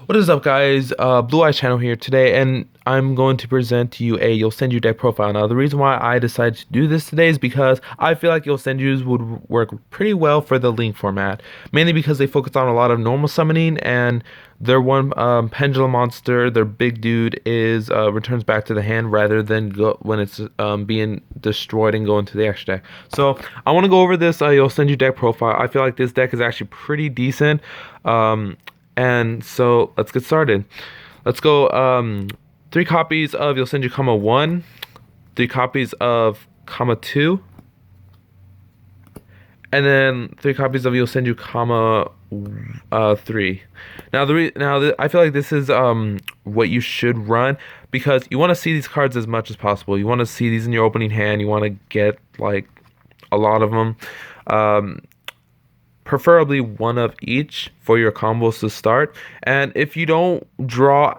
What is up, guys? Blue Eyes Channel here today, and I'm going to present to you a Yosenju deck profile. Now, the reason why I decided to do this today is because I feel like Yosenjus would work pretty well for the Link format, mainly because they focus on a lot of normal summoning, and their one pendulum monster, their big dude, is returns back to the hand rather than go when it's being destroyed and going to the extra deck. So I want to go over this Yosenju deck profile. I feel like this deck is actually pretty decent. And so let's get started. Let's go 3 copies of Yosenju comma 1, 3 copies of comma 2, and then 3 copies of Yosenju comma 3. Now I feel like this is what you should run because you want to see these cards as much as possible. You want to see these in your opening hand. You want to get like a lot of them. Preferably one of each for your combos to start. And if you don't draw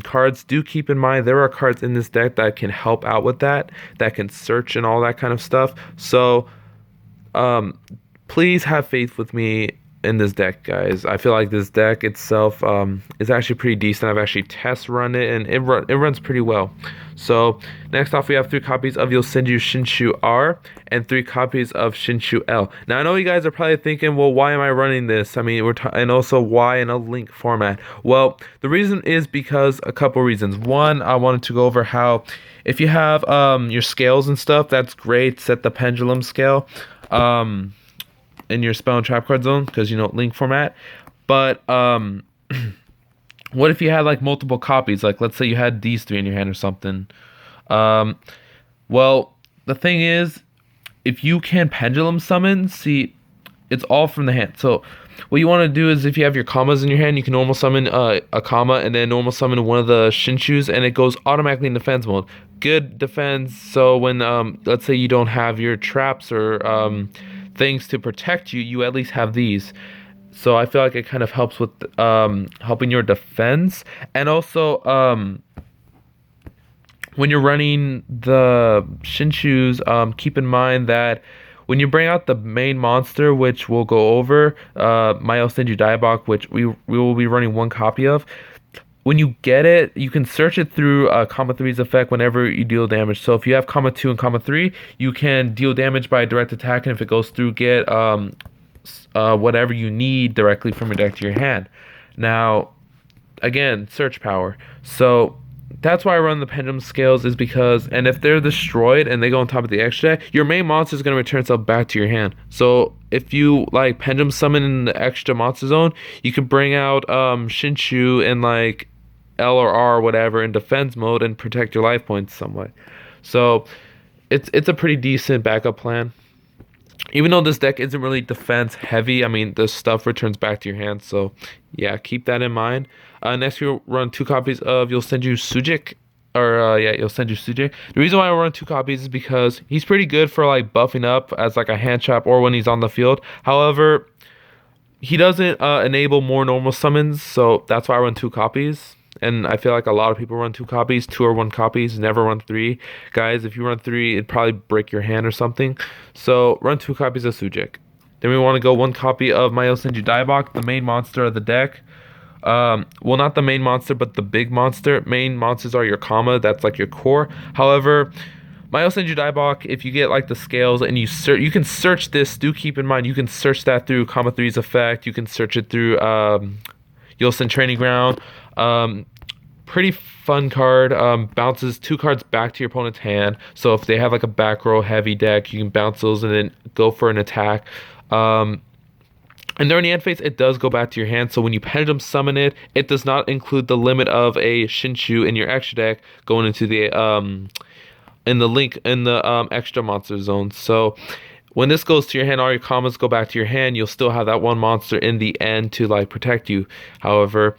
cards, do keep in mind there are cards in this deck that can help out with that can search and all that kind of stuff. So please have faith with me in this deck, guys. I feel like this deck itself is actually pretty decent. I've actually test run it, and it runs pretty well. So next off, we have 3 copies of Yosenju Shinshu R and 3 copies of Shinshu L. Now I know you guys are probably thinking, well, why am I running this? I mean, and also why in a link format? Well, the reason is because a couple reasons. One, I wanted to go over how if you have your scales and stuff, that's great. Set the pendulum scale in your spell and trap card zone because link format. But what if you had like multiple copies? Like let's say you had these 3 in your hand or something. Well, the thing is, if you can pendulum summon, see, it's all from the hand. So what you want to do is if you have your commas in your hand, you can normal summon a comma and then normal summon one of the Shinshus, and it goes automatically in defense mode. Good defense. So when let's say you don't have your traps or things to protect you, you at least have these. So I feel like it kind of helps with helping your defense. And also when you're running the Shinshus, keep in mind that when you bring out the main monster, which we'll go over, my Yosenju Daibok, which we will be running 1 copy of, when you get it, you can search it through comma 3's effect whenever you deal damage. So if you have comma 2 and comma 3, you can deal damage by a direct attack, and if it goes through, get whatever you need directly from your deck to your hand. Now, again, search power. So that's why I run the pendulum scales, is because, and if they're destroyed and they go on top of the extra deck, your main monster is going to return itself back to your hand. So if you like pendulum summon in the extra monster zone, you can bring out Shinshu and like L or R or whatever in defense mode and protect your life points somewhat. So it's a pretty decent backup plan. Even though this deck isn't really defense heavy, I mean, the stuff returns back to your hand. So yeah, keep that in mind. Next, we'll run 2 copies of Yosenju Sujik. Yosenju Sujik. The reason why I run 2 copies is because he's pretty good for like buffing up as like a hand trap or when he's on the field. However, he doesn't enable more normal summons, so that's why I run 2 copies. And I feel like a lot of people run 2 copies, 2 or 1 copies, never run 3. Guys, if you run 3, it'd probably break your hand or something. So run 2 copies of Sujik. Then we want to go 1 copy of my Yosenju Daibok, the main monster of the deck. Well, not the main monster, but the big monster. Main monsters are your comma, that's like your core. However, my Yosenju Daibok, if you get like the scales and you can search this. Do keep in mind you can search that through comma 3's effect. You can search it through Yosen Training Ground. Pretty fun card. Bounces 2 cards back to your opponent's hand. So if they have like a back row heavy deck, you can bounce those and then go for an attack. And during the end phase, it does go back to your hand. So when you pendulum summon it, it does not include the limit of a Shinshu in your extra deck going into the extra monster zone. So when this goes to your hand, all your commas go back to your hand. You'll still have that 1 monster in the end to like protect you. However,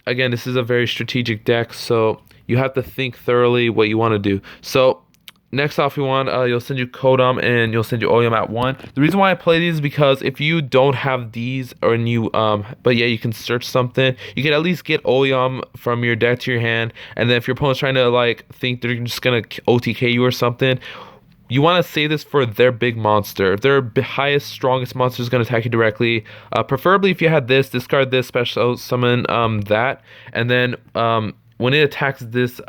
again, this is a very strategic deck, so you have to think thoroughly what you want to do. So next off, we want Yosenju Kodam and Yosenju Oyam at 1. The reason why I play these is because if you don't have these, or you you can search something, you can at least get Oyam from your deck to your hand, and then if your opponent's trying to like think they're just gonna OTK you or something, you want to save this for their big monster. If their highest, strongest monster is going to attack you directly, preferably if you had this, discard this, special summon that, and then when it attacks this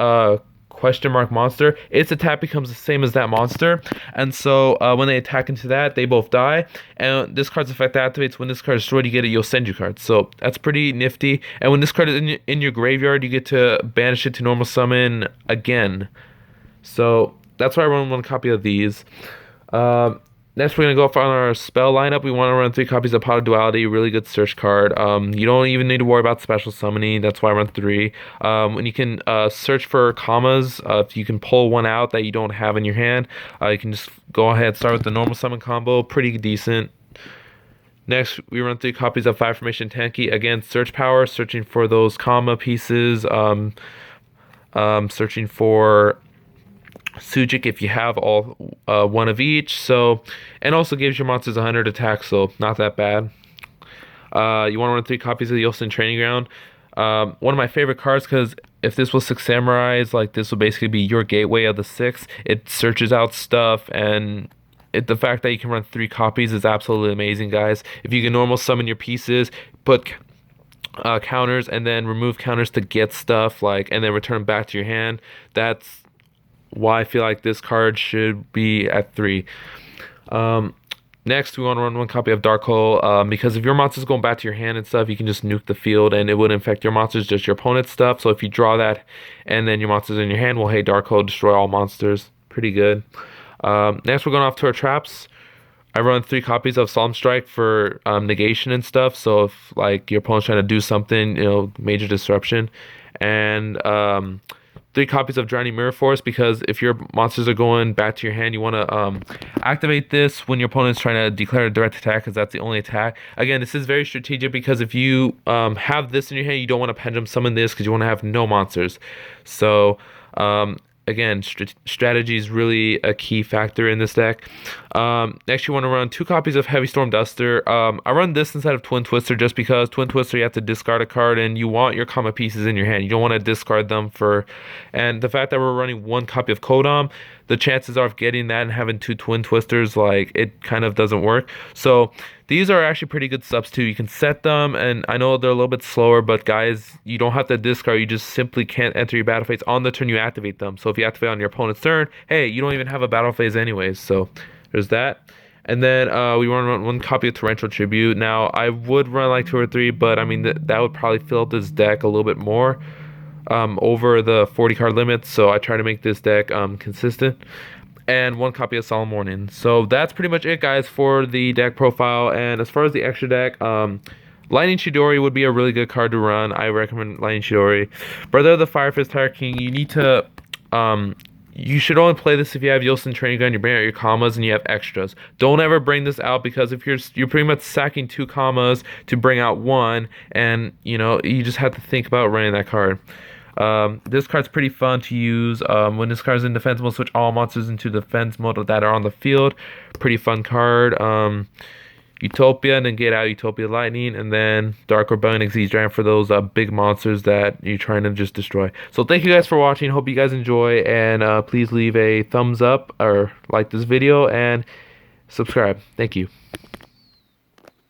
question mark monster, its attack becomes the same as that monster, and so when they attack into that, they both die, and this card's effect activates. When this card is destroyed, you get a Yosenju card, so that's pretty nifty. And when this card is in your graveyard, you get to banish it to normal summon again. So that's why I run one copy of these. Next, we're going to go off on our spell lineup. We want to run 3 copies of Pot of Duality, really good search card. You don't even need to worry about special summoning. That's why I run 3. When you can search for commas, if you can pull one out that you don't have in your hand, you can just go ahead and start with the normal summon combo. Pretty decent. Next, we run 3 copies of 5 Formation Tanki. Again, search power, searching for those comma pieces, searching for Sujik if you have all one of each. So, and also gives your monsters 100 attack, so not that bad. You want to run 3 copies of the Yosen Training Ground. One of my favorite cards, because if this was 6 Samurais, like this would basically be your gateway of the 6. It searches out stuff, and the fact that you can run 3 copies is absolutely amazing, guys. If you can normal summon your pieces, put counters, and then remove counters to get stuff, like, and then return back to your hand, that's why I feel like this card should be at 3. Next, we want to run 1 copy of Dark Hole, because if your monster's going back to your hand and stuff, you can just nuke the field, and it wouldn't affect your monsters, just your opponent's stuff. So if you draw that, and then your monster's in your hand, well, hey, Dark Hole, destroy all monsters. Pretty good. Next, we're going off to our traps. I run 3 copies of Solemn Strike for negation and stuff. So if like your opponent's trying to do something, major disruption, and 3 copies of Drowning Mirror Force, because if your monsters are going back to your hand, you want to activate this when your opponent's trying to declare a direct attack, because that's the only attack. Again, this is very strategic, because if you have this in your hand, you don't want to pendulum summon this, because you want to have no monsters. So again, strategy is really a key factor in this deck. Next, you want to run 2 copies of Heavy Storm Duster. I run this instead of Twin Twister, just because Twin Twister, you have to discard a card, and you want your comma pieces in your hand. You don't want to discard them for... And the fact that we're running 1 copy of Kodam, the chances are of getting that and having 2 Twin Twisters, like, it kind of doesn't work. So these are actually pretty good substitute. You can set them, and I know they're a little bit slower, but guys, you don't have to discard. You just simply can't enter your battle phase on the turn you activate them. So if you activate on your opponent's turn, hey, you don't even have a battle phase anyways. So there's that. And then we want to run 1 copy of Torrential Tribute. Now, I would run like 2 or 3, but I mean, that would probably fill up this deck a little bit more over the 40 card limit. So I try to make this deck consistent. And 1 copy of Solemn Warning. So that's pretty much it, guys, for the deck profile. And as far as the extra deck, Lightning Chidori would be a really good card to run. I recommend Lightning Chidori. Brother of the Fire Fist Tire King, you need to... you should only play this if you have Yosen Training Gun, you bring out your commas, and you have extras. Don't ever bring this out, because if you're pretty much sacking 2 commas to bring out 1, and you just have to think about running that card. This card's pretty fun to use. When this card's in defense mode, switch all monsters into defense mode that are on the field. Pretty fun card. Utopia, and then get out Utopia Lightning, and then Dark Rebellion Xyz Dragon for those big monsters that you're trying to just destroy. So thank you guys for watching. Hope you guys enjoy, and please leave a thumbs up or like this video and subscribe. Thank you.